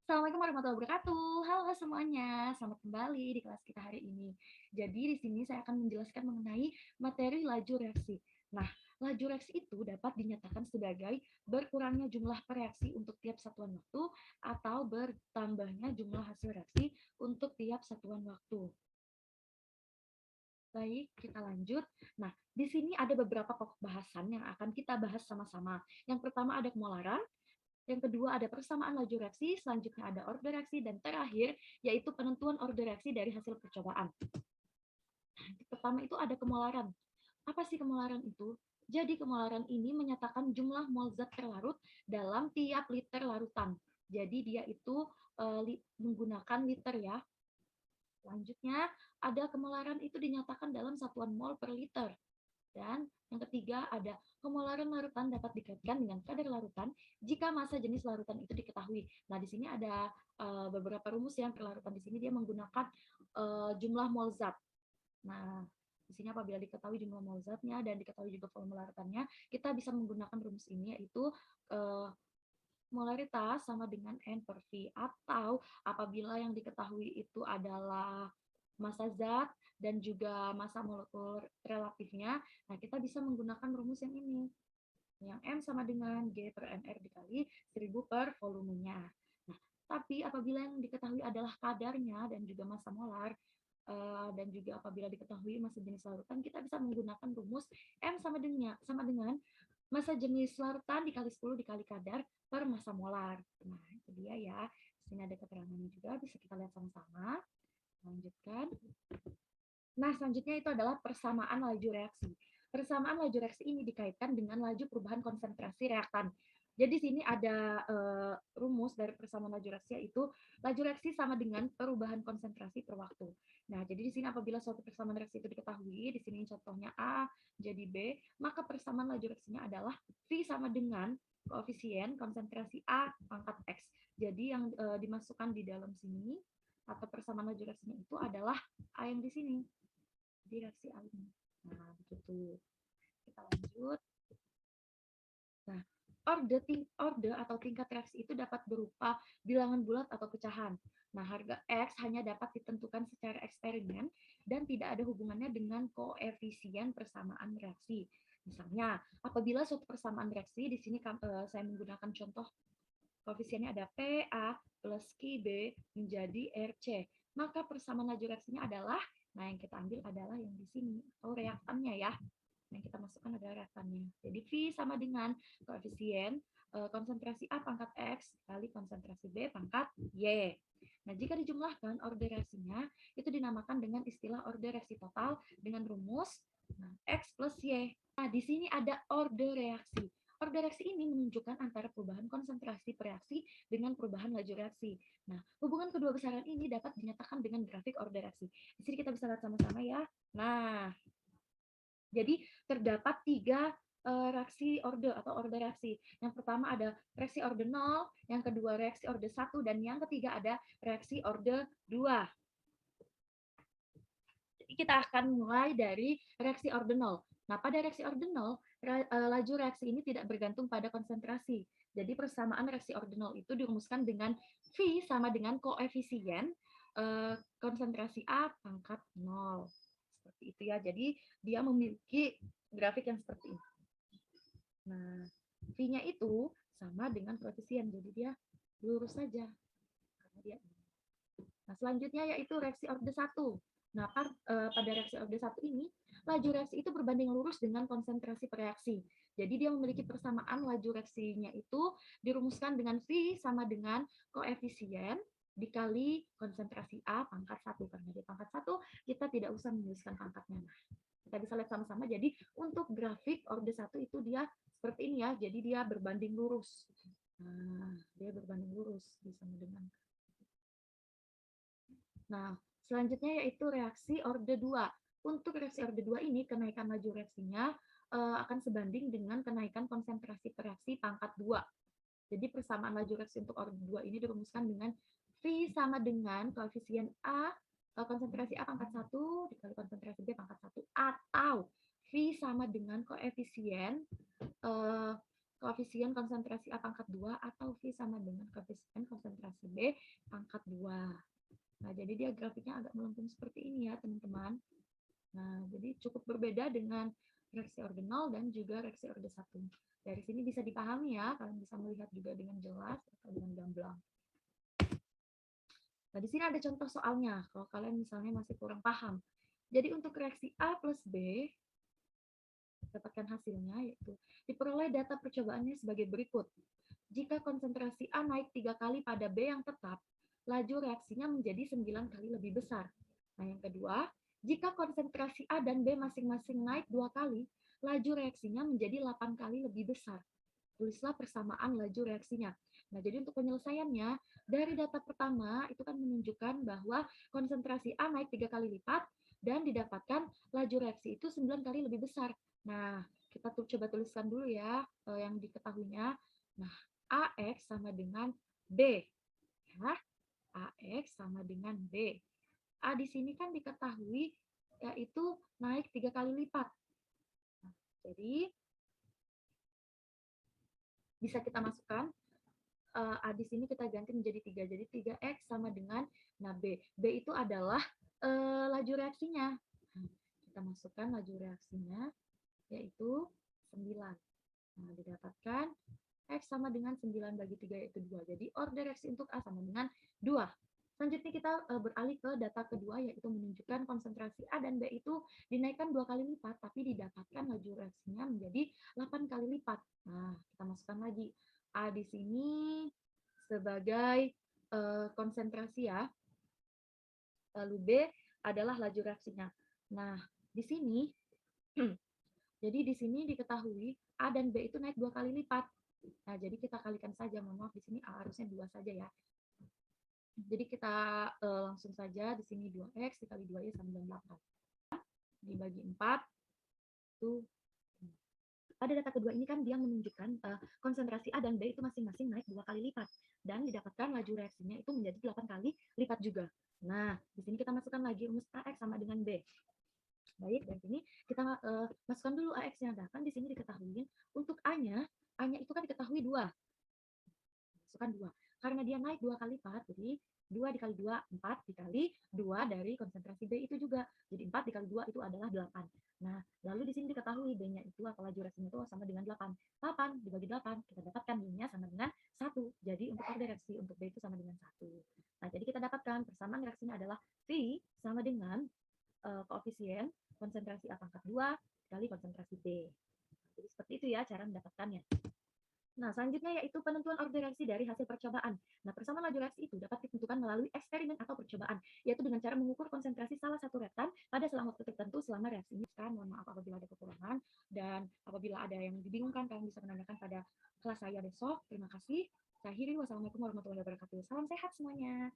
Assalamualaikum warahmatullahi wabarakatuh. Halo semuanya, selamat kembali di kelas kita hari ini. Jadi di sini saya akan menjelaskan mengenai materi laju reaksi. Nah, laju reaksi itu dapat dinyatakan sebagai berkurangnya jumlah reaksi untuk tiap satuan waktu atau bertambahnya jumlah hasil reaksi untuk tiap satuan waktu. Baik, kita lanjut. Nah, di sini ada beberapa pokok bahasan yang akan kita bahas sama-sama. Yang pertama ada kemolaran, yang kedua ada persamaan laju reaksi, selanjutnya ada order reaksi, dan terakhir yaitu penentuan order reaksi dari hasil percobaan. Pertama itu ada kemolaran. Apa sih kemolaran itu? Jadi kemolaran ini menyatakan jumlah mol zat terlarut dalam tiap liter larutan. Jadi dia itu menggunakan liter ya. Selanjutnya ada kemolaran itu dinyatakan dalam satuan mol per liter. Dan yang ketiga ada kemolaran larutan dapat dikaitkan dengan kadar larutan jika massa jenis larutan itu diketahui. Nah, di sini ada beberapa rumus yang larutan di sini dia menggunakan jumlah mol zat. Nah, di sini apabila diketahui jumlah mol zatnya dan diketahui juga volume larutannya, kita bisa menggunakan rumus ini yaitu molaritas sama dengan N per V, atau apabila yang diketahui itu adalah massa zat dan juga massa molekul relatifnya, nah kita bisa menggunakan rumus yang ini, yang M sama dengan G per MR dikali 1000 per volumenya. Nah, tapi apabila yang diketahui adalah kadarnya dan juga massa molar, dan juga apabila diketahui massa jenis larutan, kita bisa menggunakan rumus M sama dengan massa jenis larutan dikali 10 dikali kadar per massa molar. Nah, itu dia ya. Di sini ada keterangannya juga, bisa kita lihat sama-sama. Lanjutkan. Nah, selanjutnya itu adalah persamaan laju reaksi. Persamaan laju reaksi ini dikaitkan dengan laju perubahan konsentrasi reaktan. Jadi sini ada rumus dari persamaan laju reaksi, yaitu laju reaksi sama dengan perubahan konsentrasi per waktu. Nah, jadi di sini apabila suatu persamaan reaksi itu diketahui, di sini contohnya A jadi B, maka persamaan laju reaksinya adalah V sama dengan koefisien konsentrasi A pangkat X. Jadi yang dimasukkan di dalam sini atau persamaan laju reaksinya itu adalah A yang di sini. Di reaksi A ini. Nah, begitu. Kita lanjut. Nah, orde atau tingkat reaksi itu dapat berupa bilangan bulat atau pecahan. Nah, harga X hanya dapat ditentukan secara eksperimen dan tidak ada hubungannya dengan koefisien persamaan reaksi. Misalnya, apabila suatu persamaan reaksi, di sini saya menggunakan contoh koefisiennya ada PA plus QB menjadi RC. Maka persamaan laju reaksinya adalah, nah yang kita ambil adalah yang di sini, atau reaktannya ya. Yang kita masukkan adalah reaktannya. Jadi V sama dengan koefisien konsentrasi A pangkat X kali konsentrasi B pangkat Y. Nah, jika dijumlahkan order reaksinya, itu dinamakan dengan istilah order reaksi total dengan rumus X plus Y. Nah, di sini ada order reaksi. Order reaksi ini menunjukkan antara perubahan konsentrasi reaksi dengan perubahan laju reaksi. Nah, hubungan kedua besaran ini dapat dinyatakan dengan grafik order reaksi. Di sini kita bisa lihat sama-sama ya. Nah, jadi terdapat 3 reaksi orde atau order reaksi. Yang pertama ada reaksi orde 0, yang kedua reaksi orde 1, dan yang ketiga ada reaksi orde 2. Kita akan mulai dari reaksi orde 0. Nah, pada reaksi orde 0, laju reaksi ini tidak bergantung pada konsentrasi. Jadi persamaan reaksi orde 0 itu dirumuskan dengan V sama dengan koefisien konsentrasi A pangkat 0. Seperti itu ya. Jadi dia memiliki grafik yang seperti ini. Nah, V-nya itu sama dengan koefisien. Jadi dia lurus saja. Karena dia. Nah, selanjutnya yaitu reaksi orde 1. Nah, pada reaksi orde 1 ini, laju reaksi itu berbanding lurus dengan konsentrasi reaksi. Jadi dia memiliki persamaan laju reaksinya itu dirumuskan dengan V sama dengan koefisien dikali konsentrasi A pangkat 1. Karena di pangkat 1, kita tidak usah menuliskan pangkatnya. Nah, kita bisa lihat sama-sama. Jadi untuk grafik orde 1 itu dia seperti ini ya. Jadi dia berbanding lurus. Nah, dia berbanding lurus. Bisa dengan. Nah, selanjutnya yaitu reaksi orde 2. Untuk reaksi orde 2 ini, kenaikan laju reaksinya akan sebanding dengan kenaikan konsentrasi reaksi pangkat 2. Jadi persamaan laju reaksi untuk orde 2 ini dirumuskan dengan V sama dengan koefisien A, konsentrasi A pangkat 1 dikali konsentrasi B pangkat 1, atau V sama dengan koefisien konsentrasi A pangkat 2 atau V sama dengan koefisien konsentrasi massa B pangkat 2. Nah, jadi dia grafiknya agak melengkung seperti ini ya, teman-teman. Nah, jadi cukup berbeda dengan reaksi organol dan juga reaksi orde 1. Dari sini bisa dipahami ya, kalian bisa melihat juga dengan jelas atau dengan gamblang. Nah, di sini ada contoh soalnya, kalau kalian misalnya masih kurang paham. Jadi untuk reaksi A plus B, dapatkan hasilnya, yaitu diperoleh data percobaannya sebagai berikut. Jika konsentrasi A naik 3 kali pada B yang tetap, laju reaksinya menjadi 9 kali lebih besar. Nah, yang kedua, jika konsentrasi A dan B masing-masing naik 2 kali, laju reaksinya menjadi 8 kali lebih besar. Tulislah persamaan laju reaksinya. Nah, jadi untuk penyelesaiannya, dari data pertama itu kan menunjukkan bahwa konsentrasi A naik 3 kali lipat dan didapatkan laju reaksi itu 9 kali lebih besar. Nah, kita coba tuliskan dulu ya yang diketahuinya. Nah, AX sama dengan B. Ya, AX sama dengan B. A di sini kan diketahui yaitu naik 3 kali lipat. Nah, jadi bisa kita masukkan A di sini kita ganti menjadi 3. Jadi 3X sama dengan nah B. B itu adalah laju reaksinya. Nah, kita masukkan laju reaksinya yaitu 9. Nah, didapatkan X sama dengan 9 bagi 3 yaitu 2. Jadi order reaksi untuk A sama dengan 2. Selanjutnya kita beralih ke data kedua yaitu menunjukkan konsentrasi A dan B itu dinaikkan 2 kali lipat tapi didapatkan laju reaksinya menjadi 8 kali lipat. Nah, kita masukkan lagi A di sini sebagai konsentrasi ya. Lalu B adalah laju reaksinya. Nah, di sini jadi di sini diketahui A dan B itu naik 2 kali lipat. Nah, jadi kita kalikan saja. Mohon maaf di sini A harusnya 2 saja ya. Jadi kita langsung saja di sini 2X dikali 2Y sama dengan 8. Dibagi 4 itu pada data kedua ini kan dia menunjukkan konsentrasi A dan B itu masing-masing naik 2 kali lipat dan didapatkan laju reaksinya itu menjadi 8 kali lipat juga. Nah, di sini kita masukkan lagi rumus AX sama dengan B. Baik, dan sini kita masukkan dulu AX-nya. Nah, kan di sini diketahui untuk A-nya itu kan diketahui 2. Masukkan 2. Karena dia naik 2 kali lipat, jadi 2 dikali 2, 4 dikali 2 dari konsentrasi B itu juga. Jadi 4 dikali 2 itu adalah 8. Nah, lalu di sini diketahui B-nya itu atau laju reaksinya itu sama dengan 8. 8 dibagi 8, kita dapatkan B-nya sama dengan 1. Jadi untuk order reaksi untuk B itu sama dengan 1. Nah, jadi kita dapatkan persamaan reaksinya adalah V sama dengan koefisien konsentrasi A pangkat 2 kali konsentrasi B. Jadi seperti itu ya cara mendapatkannya. Nah, selanjutnya yaitu penentuan order reaksi dari hasil percobaan. Nah, persamaan laju reaksi itu dapat ditentukan melalui eksperimen atau percobaan, yaitu dengan cara mengukur konsentrasi salah satu reaktan pada selang waktu tertentu selama reaksi ini. Mohon maaf apabila ada kekurangan, dan apabila ada yang dibingungkan, kalian bisa menanyakan pada kelas saya besok. Terima kasih. Saya akhiri. Wassalamualaikum warahmatullahi wabarakatuh. Salam sehat semuanya.